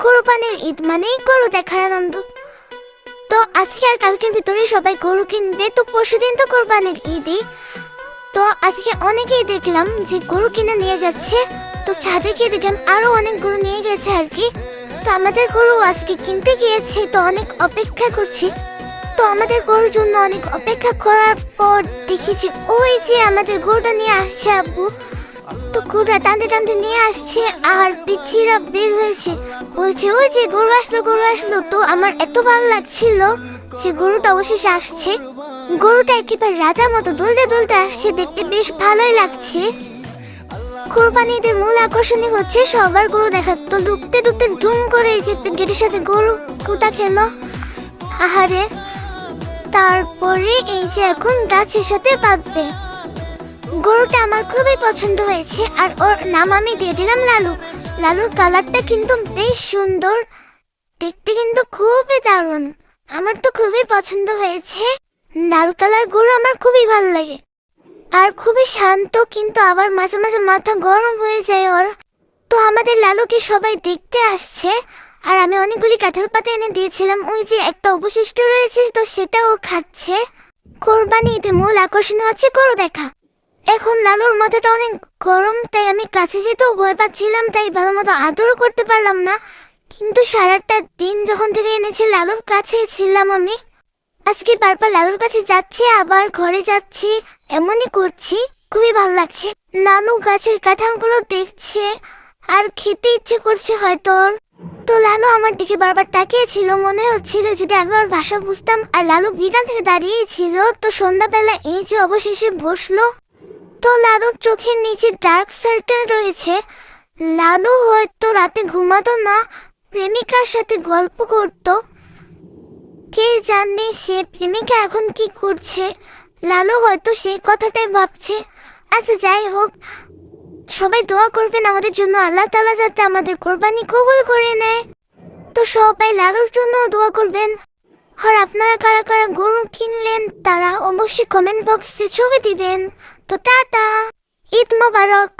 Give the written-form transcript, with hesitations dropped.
কোরবানির ঈদ মানেই গরু দেখার আনন্দ। তো আজকে আর কালকের ভিতরে সবাই গরু কিনবে, তো পরশুদিন তো কোরবানির ঈদই। তো আজকে অনেকেই দেখলাম যে গরু কিনে নিয়ে যাচ্ছে। তো ছাদে গিয়ে দেখলাম আরো অনেক গরু নিয়ে গেছে আর কি। তো আমাদের গরু আজকে কিনতে গিয়েছে, তো অনেক অপেক্ষা করছি। তো আমাদের গরুর জন্য অনেক অপেক্ষা করার পর দেখেছি ওই যে আমাদের গরুটা নিয়ে আসছে আব্বু। তো গরুটা টানতে টানতে নিয়ে আসছে আর পিচ্ছিরা বের হয়েছে, বলছে ওই যে গরু আসলো গরু আসলো। তো আমার এত ভালো লাগছিল যে গরুটা অবশেষে আসছে। গরুটা একেবারে রাজা মতো দুলতে দুলতে আসছে, দেখতে বেশ ভালোই লাগছে। কোরবানি ঈদের মূল আকর্ষণই হচ্ছে সবার গরু দেখা। তো ঢুকতে ঢুকতে ধুম করে এই যে গেটের সাথে গরু কুতা খেলো, আহারে। তারপরে এই যে এখন গাছের সাথে বাঁধবে। গরুটা আমার খুবই পছন্দ হয়েছে আর ওর নাম আমি দিয়ে দিলাম লালু। লালুর কালারটা কিন্তু বেশ সুন্দর, দেখতে কিন্তু খুবই দারুণ। আমার তো খুবই পছন্দ হয়েছে। লাল কালার গরু আমার খুবই ভালো লাগে আর খুবই শান্ত, কিন্তু আবার মাঝে মাঝে মাথা গরম হয়ে যায় ওর। তো আমাদের লালুকে সবাই দেখতে আসছে আর আমি অনেকগুলি কাঁঠাল পাতা এনে দিয়েছিলাম, ওই যে একটা অবশিষ্ট রয়েছে, তো সেটাও খাচ্ছে। কোরবানি ঈদের মূল আকর্ষণ হচ্ছে গরু দেখা। এখন লালুর মাথাটা অনেক গরম, তাই আমি কাছে যেতেও ভয় পাচ্ছিলাম, তাই ভালো মতো আদরও করতে পারলাম না। কিন্তু সারাটা দিন যখন থেকে এনেছি লালুর কাছে ছিলাম আমি। আজকে বারবার লালুর কাছে যাচ্ছি আবার ঘরে যাচ্ছি, এমনই করছি, খুবই ভালো লাগছে। লালু গাছের কাঁঠালগুলো দেখছে আর খেতে ইচ্ছে করছে হয়তো ওর। তো লালু আমার দিকে বারবার তাকিয়েছিল, মনে হচ্ছিল যদি আমি ওর ভাষা বুঝতাম। আর লালু বিড়াল থেকে দাঁড়িয়েছিল। তো সন্ধ্যাবেলা এই যে অবশেষে বসলো। তো লালুর চোখের নিচে ডার্ক সার্কেল রয়েছে। লালু হয়তো রাতে ঘুমাতো না, প্রেমিকার সাথে গল্প করত। কে জানে সে প্রেমিকা এখন কি করছে, লালু হয়তো সেই কথাটাই ভাবছে। আচ্ছা যাই হোক, সবাই দোয়া করবেন আমাদের জন্য, আল্লাহ তাআলা যাতে আমাদের কোরবানি কবুল করে নেয়। তো সবাই লালুর জন্য দোয়া করবেন। আর আপনারা কারা কারা গরু কিনলেন তারা অবশ্যই কমেন্ট বক্সে ছবি দিবেন। তো টাটা, ঈদ মোবারক।